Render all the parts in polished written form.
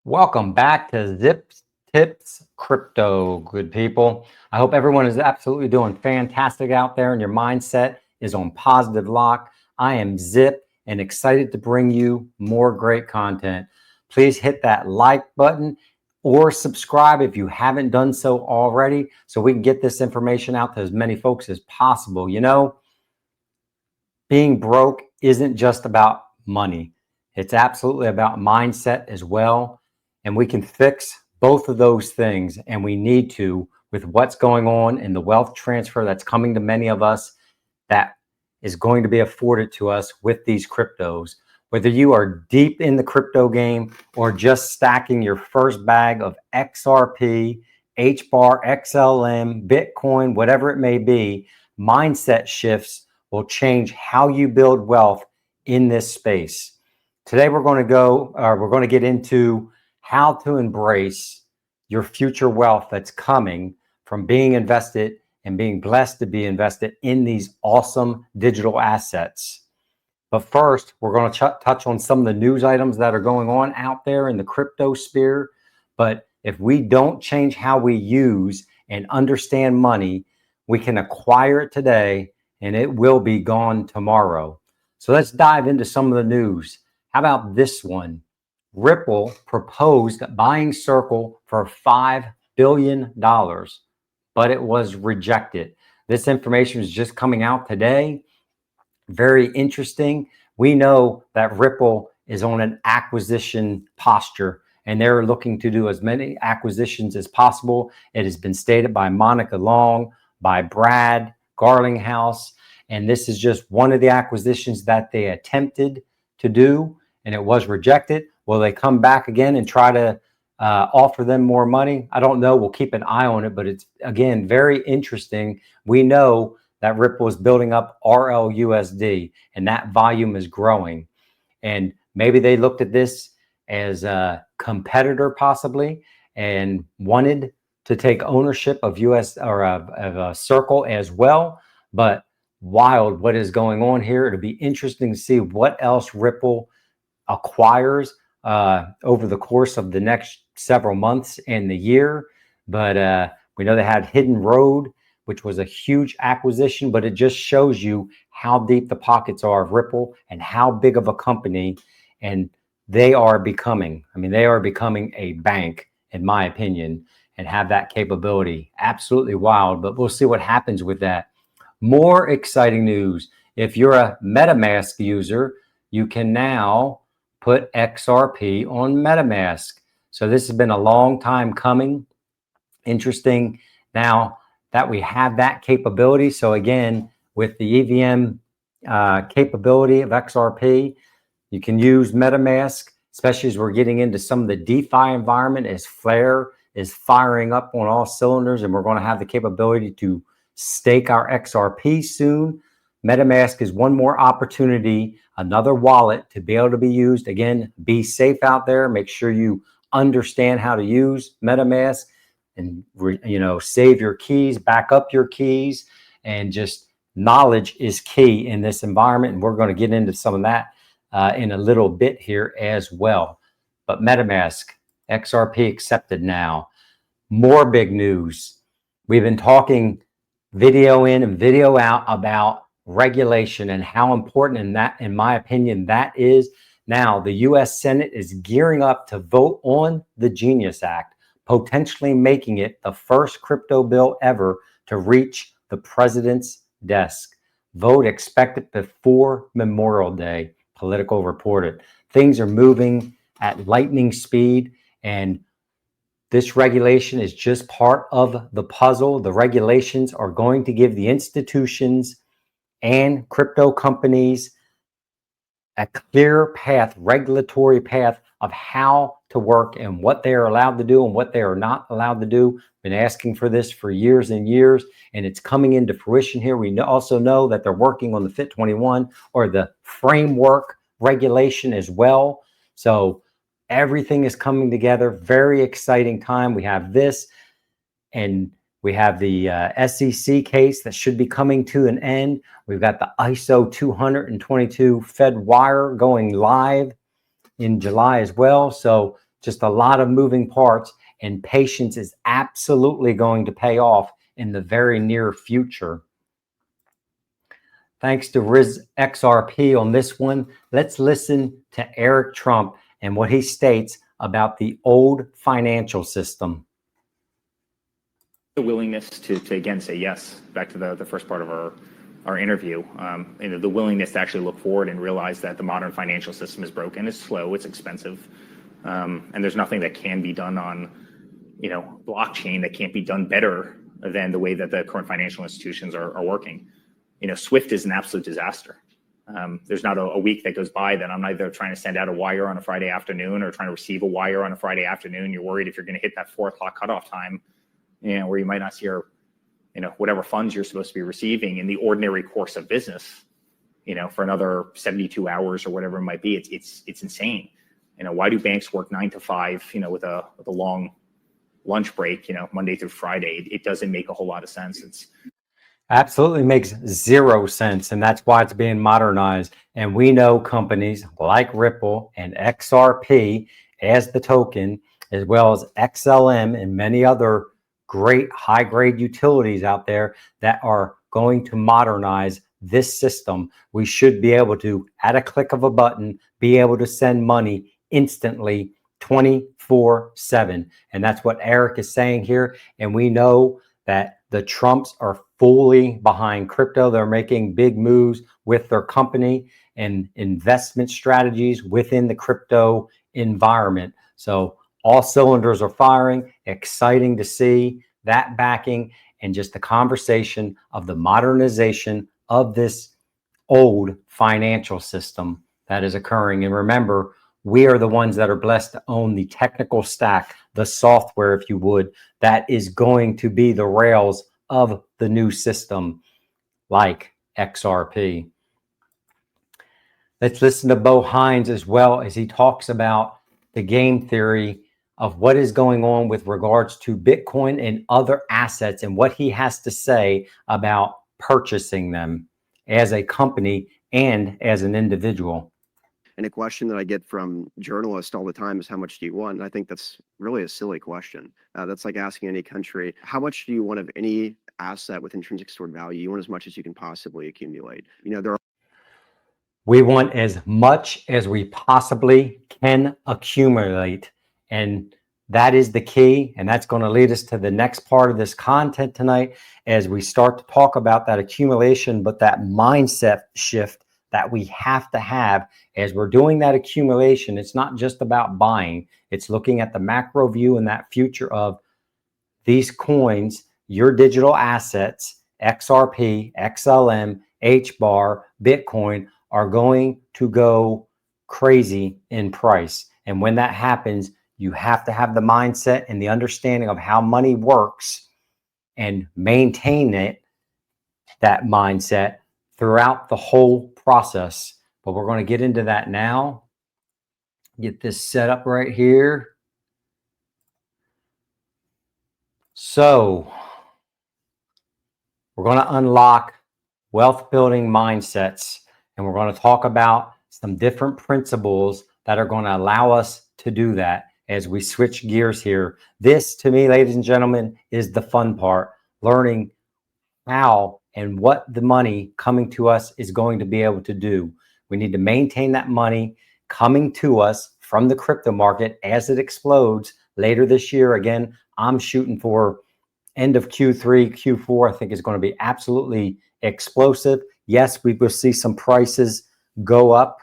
Welcome back to Zip Tips Crypto, good people. I hope everyone is absolutely doing fantastic out there and your mindset is on positive lock. I am Zip and excited to bring you more great content. Please hit that like button or subscribe if you haven't done so already so we can get this information out to as many folks as possible. You know, being broke isn't just about money. It's absolutely about mindset as well. And we can fix both of those things, and we need to, with what's going on in the wealth transfer that's coming to many of us, that is going to be afforded to us with these cryptos. Whether you are deep in the crypto game or just stacking your first bag of XRP, HBAR, XLM, Bitcoin, whatever it may be, mindset shifts will change how you build wealth in this space. Today we're going to get into how to embrace your future wealth that's coming from being invested and being blessed to be invested in these awesome digital assets. But first, we're going to touch on some of the news items that are going on out there in the crypto sphere. But if we don't change how we use and understand money, we can acquire it today and it will be gone tomorrow. So let's dive into some of the news. How about this one? Ripple proposed buying Circle for $5 billion, but it was rejected. This information is just coming out today. Very interesting. We know that Ripple is on an acquisition posture, and they're looking to do as many acquisitions as possible. It has been stated by Monica Long, by Brad Garlinghouse, and this is just one of the acquisitions that they attempted to do, and it was rejected. Will they come back again and try to offer them more money? I don't know. We'll keep an eye on it, but it's, again, very interesting. We know that Ripple is building up RLUSD, and that volume is growing. And maybe they looked at this as a competitor possibly and wanted to take ownership of US or of Circle as well. But wild what is going on here. It'll be interesting to see what else Ripple acquires over the course of the next several months and the year. But we know they had Hidden Road, which was a huge acquisition, but it just shows you how deep the pockets are of Ripple and how big of a company and they are becoming. I mean, they are becoming a bank, in my opinion, and have that capability. Absolutely wild, but we'll see what happens with that. More exciting news. If you're a MetaMask user, you can now put XRP on MetaMask. So this has been a long time coming. Interesting now that we have that capability. So again, with the EVM capability of XRP, you can use MetaMask, especially as we're getting into some of the DeFi environment as Flare is firing up on all cylinders, and we're going to have the capability to stake our XRP soon. MetaMask is one more opportunity, another wallet to be able to be used. Again, be safe out there. Make sure you understand how to use MetaMask and, save your keys, back up your keys, and just knowledge is key in this environment. And we're going to get into some of that in a little bit here as well. But MetaMask, XRP accepted now. More big news. We've been talking video in and video out about regulation and how important in my opinion, that is. Now, the U.S. Senate is gearing up to vote on the Genius Act, potentially making it the first crypto bill ever to reach the president's desk. Vote expected before Memorial Day, Politico reported. Things are moving at lightning speed, and this regulation is just part of the puzzle. The regulations are going to give the institutions and crypto companies a clear path, regulatory path of how to work and what they are allowed to do and what they are not allowed to do. Been asking for this for years and years, and it's coming into fruition here. We also know that they're working on the FIT 21 or the framework regulation as well. So everything is coming together. Very exciting time. We have this, and we have the SEC case that should be coming to an end. We've got the ISO 222 Fed Wire going live in July as well. So just a lot of moving parts, and patience is absolutely going to pay off in the very near future. Thanks to Riz XRP on this one. Let's listen to Eric Trump and what he states about the old financial system. The willingness to again say yes, back to the first part of our interview, the willingness to actually look forward and realize that the modern financial system is broken, it's slow, it's expensive, and there's nothing that can be done on blockchain that can't be done better than the way that the current financial institutions are working. SWIFT is an absolute disaster. There's not a week that goes by that I'm either trying to send out a wire on a Friday afternoon or trying to receive a wire on a Friday afternoon. You're worried if you're going to hit that 4 o'clock cutoff time, where you might not see your, whatever funds you're supposed to be receiving in the ordinary course of business, for another 72 hours or whatever it might be. It's insane. Why do banks work 9 to 5, with a long lunch break, Monday through Friday? It doesn't make a whole lot of sense. It's absolutely makes zero sense, and that's why it's being modernized. And we know companies like Ripple and XRP as the token, as well as XLM and many other great high-grade utilities out there that are going to modernize this system. We should be able to, at a click of a button, be able to send money instantly 24/7. And that's what Eric is saying here. And we know that the Trumps are fully behind crypto. They're making big moves with their company and investment strategies within the crypto environment. So all cylinders are firing. Exciting to see that backing and just the conversation of the modernization of this old financial system that is occurring. And remember, we are the ones that are blessed to own the technical stack, the software, if you would, that is going to be the rails of the new system like XRP. Let's listen to Bo Hines as well as he talks about the game theory of what is going on with regards to Bitcoin and other assets and what he has to say about purchasing them as a company and as an individual. And a question that I get from journalists all the time is, how much do you want? And I think that's really a silly question. That's like asking any country, how much do you want of any asset with intrinsic stored value? You want as much as you can possibly accumulate. We want as much as we possibly can accumulate. And that is the key. And that's going to lead us to the next part of this content tonight as we start to talk about that accumulation, but that mindset shift that we have to have as we're doing that accumulation. It's not just about buying. It's looking at the macro view and that future of these coins, your digital assets, XRP, XLM, HBAR, Bitcoin are going to go crazy in price. And when that happens, you have to have the mindset and the understanding of how money works and maintain that mindset throughout the whole process. But we're going to get into that now. Get this set up right here. So we're going to unlock wealth building mindsets, and we're going to talk about some different principles that are going to allow us to do that as we switch gears here. This, to me, ladies and gentlemen, is the fun part, learning how and what the money coming to us is going to be able to do. We need to maintain that money coming to us from the crypto market as it explodes later this year. Again, I'm shooting for end of Q3, Q4. I think is going to be absolutely explosive. Yes, we will see some prices go up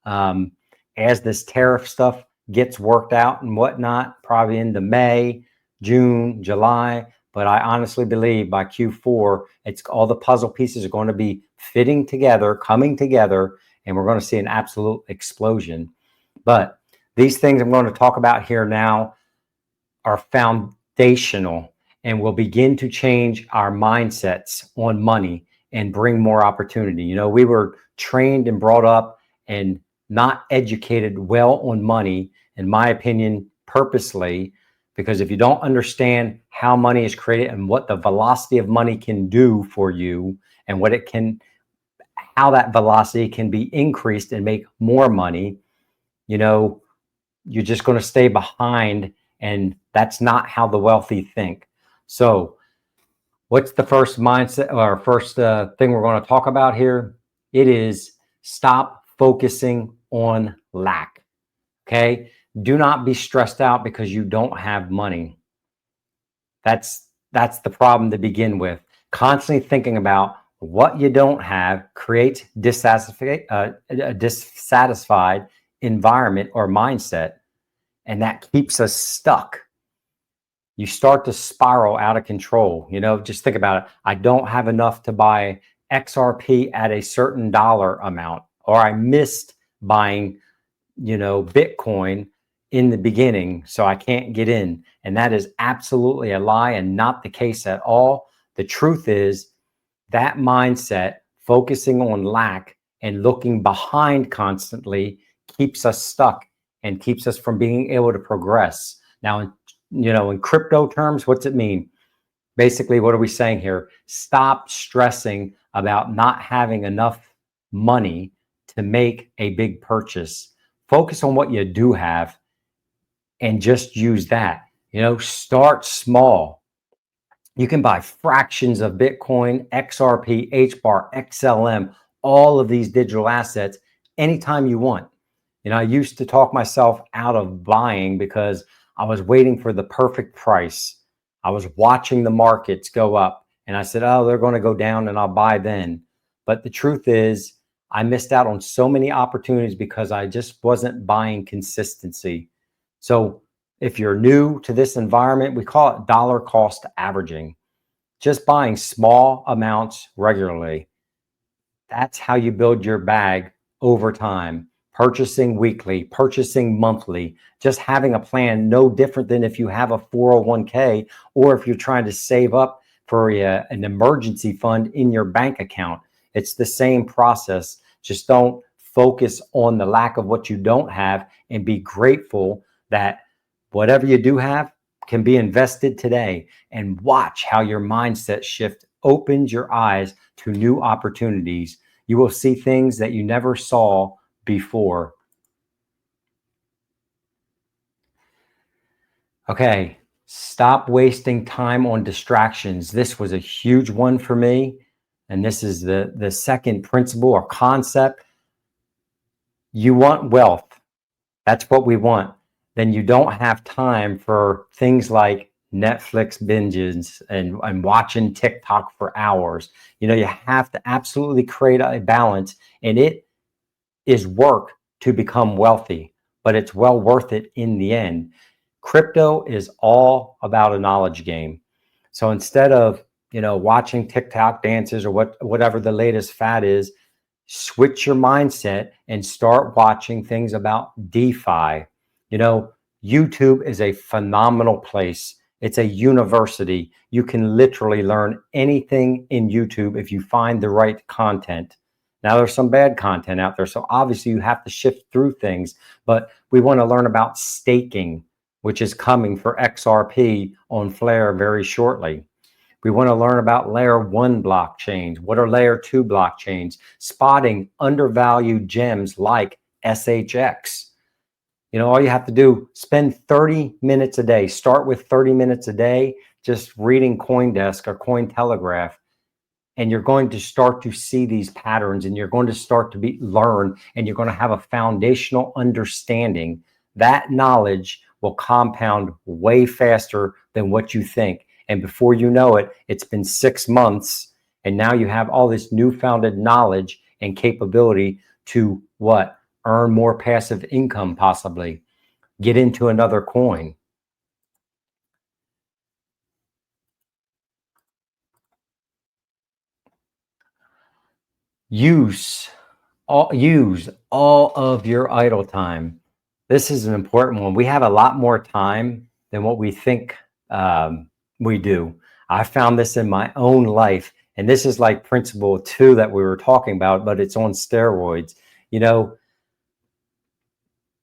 as this tariff stuff gets worked out and whatnot, probably into May, June, July. But I honestly believe by Q4, it's all the puzzle pieces are going to be fitting together, coming together, and we're going to see an absolute explosion. But these things I'm going to talk about here now are foundational and will begin to change our mindsets on money and bring more opportunity. You know, we were trained and brought up and not educated well on money, in my opinion, purposely, because if you don't understand how money is created and what the velocity of money can do for you and what it can, how that velocity can be increased and make more money, you know, you're just going to stay behind, and that's not how the wealthy think. So what's the first mindset or first thing we're going to talk about here? It is stop focusing on lack. Okay. Do not be stressed out because you don't have money. That's the problem to begin with. Constantly thinking about what you don't have creates a dissatisfied environment or mindset, and that keeps us stuck. You start to spiral out of control. Just think about it. I don't have enough to buy XRP at a certain dollar amount, or I missed buying, Bitcoin in the beginning, so I can't get in. And that is absolutely a lie and not the case at all. The truth is that mindset, focusing on lack and looking behind constantly, keeps us stuck and keeps us from being able to progress. Now, in crypto terms, what's it mean? Basically, what are we saying here? Stop stressing about not having enough money to make a big purchase. Focus on what you do have and just use that. Start small. You can buy fractions of Bitcoin, XRP, HBAR, XLM, all of these digital assets anytime you want. I used to talk myself out of buying because I was waiting for the perfect price. I was watching the markets go up and I said, oh, they're going to go down and I'll buy then. But the truth is, I missed out on so many opportunities because I just wasn't buying consistency. So if you're new to this environment, we call it dollar cost averaging. Just buying small amounts regularly. That's how you build your bag over time. Purchasing weekly, purchasing monthly, just having a plan, no different than if you have a 401k or if you're trying to save up for an emergency fund in your bank account. It's the same process. Just don't focus on the lack of what you don't have and be grateful that whatever you do have can be invested today, and watch how your mindset shift opens your eyes to new opportunities. You will see things that you never saw before. Okay, stop wasting time on distractions. This was a huge one for me, and this is the second principle or concept. You want wealth. That's what we want. Then you don't have time for things like Netflix binges and watching TikTok for hours. You have to absolutely create a balance, and it is work to become wealthy, but it's well worth it in the end. Crypto is all about a knowledge game. So instead of, watching TikTok dances or whatever the latest fad is, switch your mindset and start watching things about DeFi. YouTube is a phenomenal place. It's a university. You can literally learn anything in YouTube if you find the right content. Now, there's some bad content out there, so obviously you have to shift through things, but we want to learn about staking, which is coming for XRP on Flare very shortly. We want to learn about layer 1 blockchains. What are layer 2 blockchains? Spotting undervalued gems like SHX. All you have to do, spend 30 minutes a day. Start with 30 minutes a day, just reading CoinDesk or Cointelegraph. And you're going to start to see these patterns, and you're going to start to learn, and you're going to have a foundational understanding. That knowledge will compound way faster than what you think. And before you know it, it's been 6 months, and now you have all this newfounded knowledge and capability to what? Earn more passive income, possibly. Get into another coin. Use all of your idle time. This is an important one. We have a lot more time than what we think we do. I found this in my own life, and this is like principle 2 that we were talking about, but it's on steroids.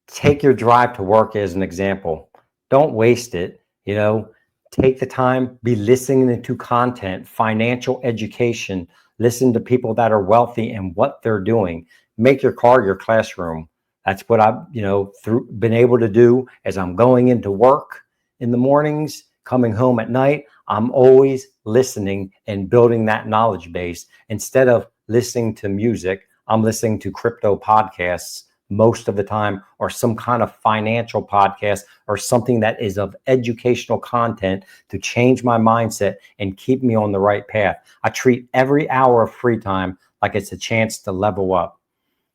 Take your drive to work as an example. Don't waste it. Take the time, be listening to content, financial education, listen to people that are wealthy and what they're doing. Make your car your classroom. That's what I've, been able to do as I'm going into work in the mornings, coming home at night. I'm always listening and building that knowledge base. Instead of listening to music, I'm listening to crypto podcasts most of the time, or some kind of financial podcast, or something that is of educational content to change my mindset and keep me on the right path. I treat every hour of free time like it's a chance to level up.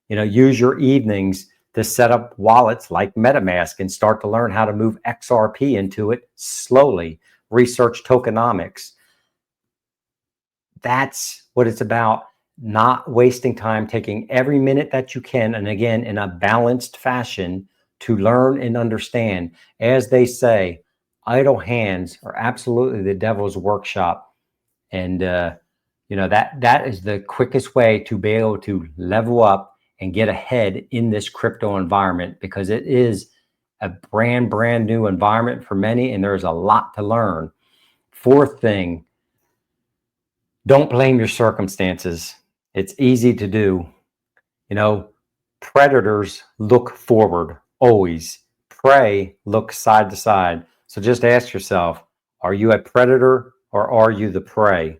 Use your evenings to set up wallets like MetaMask and start to learn how to move XRP into it slowly. Research tokenomics. That's what it's about. Not wasting time, taking every minute that you can, and again, in a balanced fashion, to learn and understand. As they say, idle hands are absolutely the devil's workshop. And, that is the quickest way to be able to level up and get ahead in this crypto environment, because it is a brand new environment for many, and there's a lot to learn. Fourth thing, don't blame your circumstances. It's easy to do. Predators look forward always. Prey look side to side. So just ask yourself, are you a predator or are you the prey?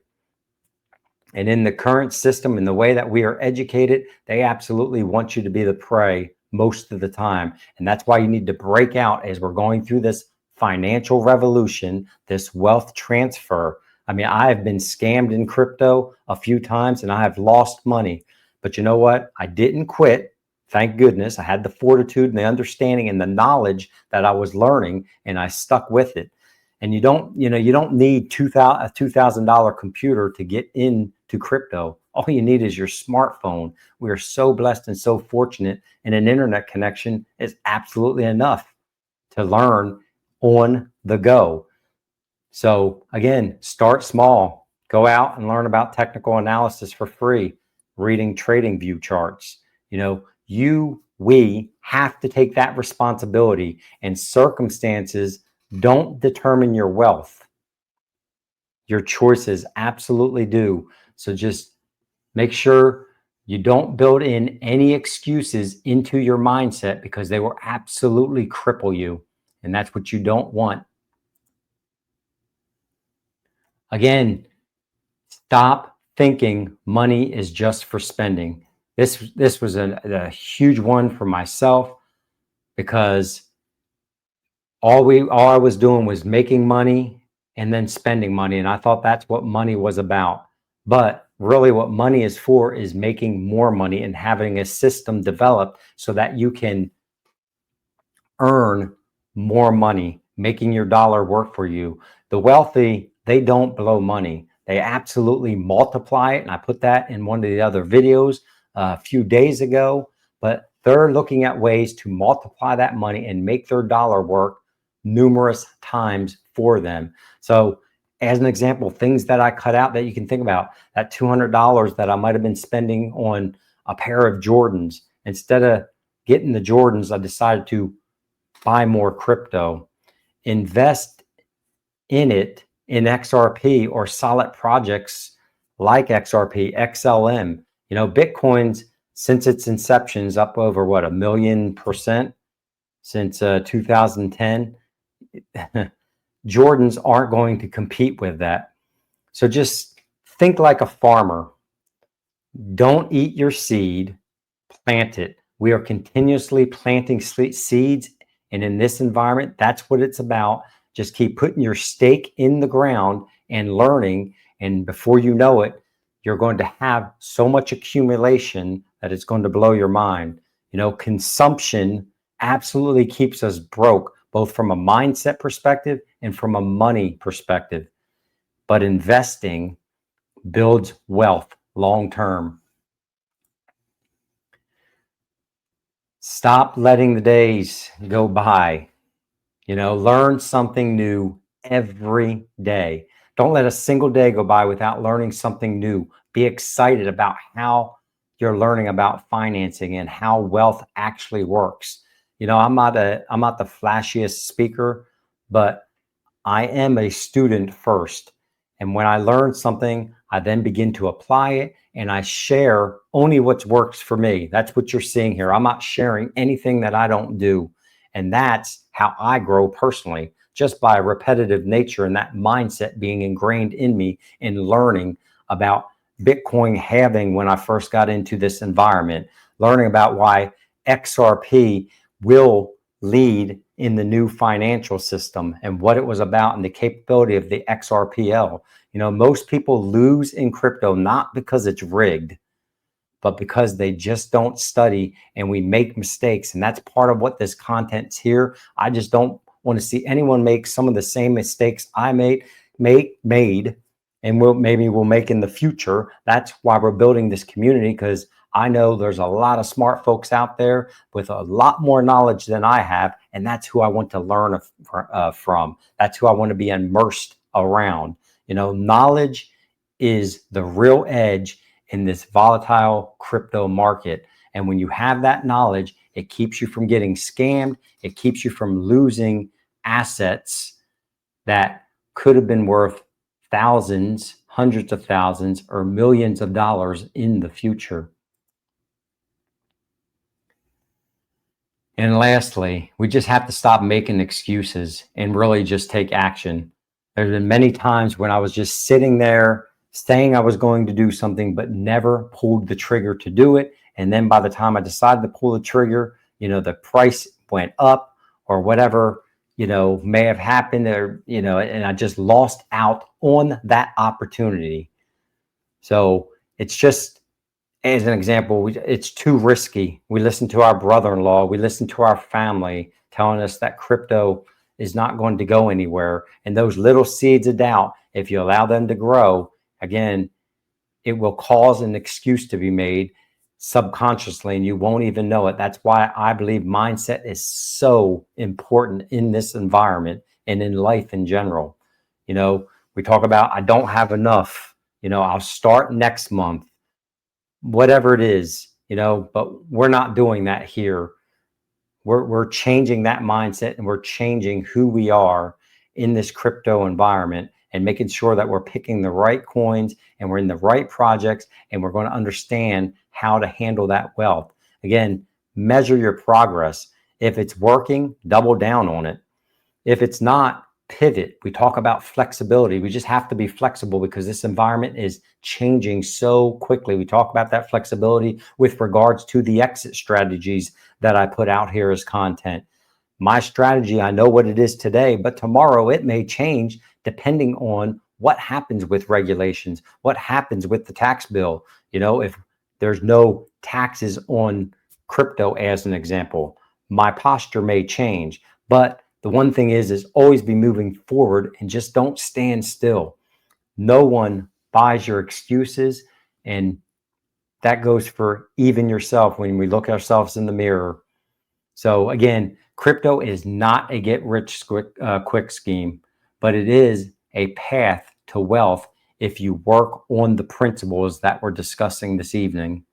And in the current system, in the way that we are educated, they absolutely want you to be the prey most of the time. And that's why you need to break out as we're going through this financial revolution, this wealth transfer. I mean, I have been scammed in crypto a few times and I have lost money. But you know what? I didn't quit. Thank goodness. I had the fortitude and the understanding and the knowledge that I was learning, and I stuck with it. And you don't need a $2,000 computer to get into crypto. All you need is your smartphone. We are so blessed and so fortunate, and an internet connection is absolutely enough to learn on the go. So again, start small. Go out and learn about technical analysis for free, reading trading view charts. We have to take that responsibility, and circumstances don't determine your wealth. Your choices absolutely do. So just make sure you don't build in any excuses into your mindset, because they will absolutely cripple you. And that's what you don't want. Again, stop thinking money is just for spending. This was a huge one for myself, because all I was doing was making money and then spending money. And I thought that's what money was about. But really what money is for is making more money and having a system developed so that you can earn more money, making your dollar work for you. The wealthy, they don't blow money. They absolutely multiply it. And I put that in one of the other videos a few days ago. But they're looking at ways to multiply that money and make their dollar work numerous times for them. So as an example, things that I cut out that you can think about, that $200 that I might have been spending on a pair of Jordans, instead of getting the Jordans, I decided to buy more crypto, invest in it in XRP or solid projects like XRP, XLM. Bitcoin's, since its inception, is up over what, 1,000,000% since 2010. Jordans aren't going to compete with that. So just think like a farmer. Don't eat your seed, plant it. We are continuously planting seeds. And in this environment, that's what it's about. Just keep putting your stake in the ground and learning. And before you know it, you're going to have so much accumulation that it's going to blow your mind. Consumption absolutely keeps us broke, both from a mindset perspective and from a money perspective. But investing builds wealth long term. Stop letting the days go by. Learn something new every day. Don't let a single day go by without learning something new. Be excited about how you're learning about financing and how wealth actually works. I'm not the flashiest speaker, but I am a student first. And when I learn something, I then begin to apply it, and I share only what works for me. That's what you're seeing here. I'm not sharing anything that I don't do. And that's how I grow personally, just by repetitive nature and that mindset being ingrained in me in learning about Bitcoin halving when I first got into this environment, learning about why XRP will lead in the new financial system and what it was about and the capability of the XRPL. You know, most people lose in crypto not because it's rigged, but because they just don't study and we make mistakes. And that's part of what this content's here. I just don't want to see anyone make some of the same mistakes I made and maybe we'll make in the future. That's why we're building this community, because I know there's a lot of smart folks out there with a lot more knowledge than I have, and that's who I want to learn from. That's who I want to be immersed around. You know, knowledge is the real edge in this volatile crypto market. And when you have that knowledge, it keeps you from getting scammed. It keeps you from losing assets that could have been worth thousands, hundreds of thousands, or millions of dollars in the future. And lastly, we just have to stop making excuses and really just take action. There's been many times when I was just sitting there saying I was going to do something, but never pulled the trigger to do it. And then by the time I decided to pull the trigger, you know, the price went up or whatever, you know, may have happened, or, you know, and I just lost out on that opportunity. So it's just, as an example, it's too risky. We listen to our brother-in-law, we listen to our family telling us that crypto is not going to go anywhere. And those little seeds of doubt, if you allow them to grow, again, it will cause an excuse to be made subconsciously, and you won't even know it. That's why I believe mindset is so important in this environment and in life in general. You know, we talk about, I don't have enough, you know, I'll start next month, whatever it is, you know, but we're not doing that here. We're changing that mindset, and we're changing who we are in this crypto environment, and making sure that we're picking the right coins and we're in the right projects, and we're going to understand how to handle that wealth. Again, measure your progress. If it's working, double down on it. If it's not, pivot. We talk about flexibility. We just have to be flexible because this environment is changing so quickly. We talk about that flexibility with regards to the exit strategies that I put out here as content. My strategy, I know what it is today, but tomorrow it may change depending on what happens with regulations, what happens with the tax bill. You know, if there's no taxes on crypto, as an example, my posture may change. But the one thing is always be moving forward and just don't stand still. No one buys your excuses, and that goes for even yourself when we look ourselves in the mirror. So again, crypto is not a get-rich-quick scheme, but it is a path to wealth if you work on the principles that we're discussing this evening.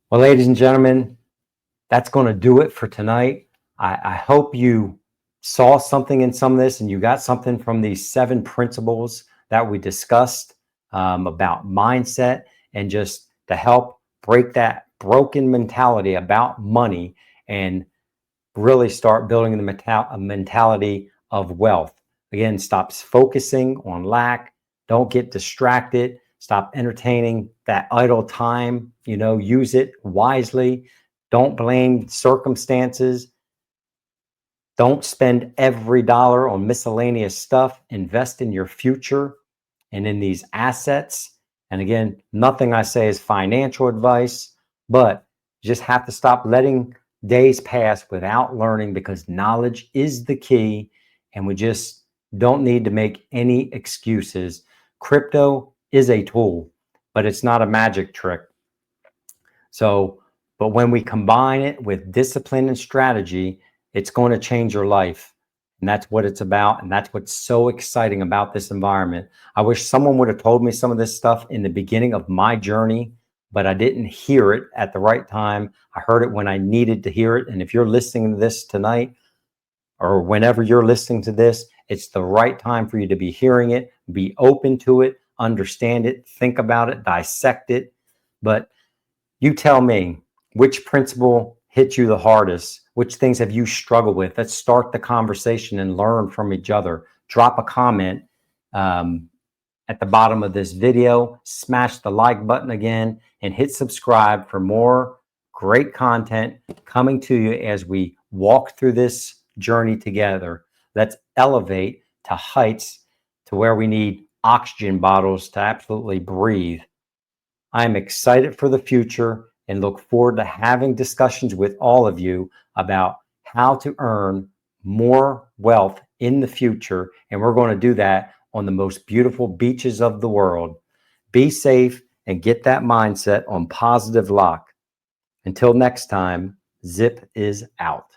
Well, ladies and gentlemen, that's going to do it for tonight. I hope you saw something in some of this, and you got something from these 7 principles that we discussed about mindset, and just to help break that broken mentality about money and really start building the mentality of wealth. Again, stop focusing on lack. Don't get distracted. Stop entertaining that idle time. You know, use it wisely. Don't blame circumstances. Don't spend every dollar on miscellaneous stuff. Invest in your future and in these assets. And again, nothing I say is financial advice, but you just have to stop letting days pass without learning, because knowledge is the key, and we just don't need to make any excuses. Crypto is a tool, but it's not a magic trick. So, but when we combine it with discipline and strategy, it's going to change your life. And that's what it's about. And that's what's so exciting about this environment. I wish someone would have told me some of this stuff in the beginning of my journey, but I didn't hear it at the right time. I heard it when I needed to hear it. And if you're listening to this tonight, or whenever you're listening to this, it's the right time for you to be hearing it. Be open to it. understand it, think about it, dissect it. But you tell me, which principle hit you the hardest? Which things have you struggled with? Let's start the conversation and learn from each other. Drop a comment at the bottom of this video, smash the like button again, and hit subscribe for more great content coming to you as we walk through this journey together. Let's elevate to heights to where we need oxygen bottles to absolutely breathe. I'm excited for the future and look forward to having discussions with all of you about how to earn more wealth in the future. And we're going to do that on the most beautiful beaches of the world. Be safe and get that mindset on positive lock. Until next time, Zip is out.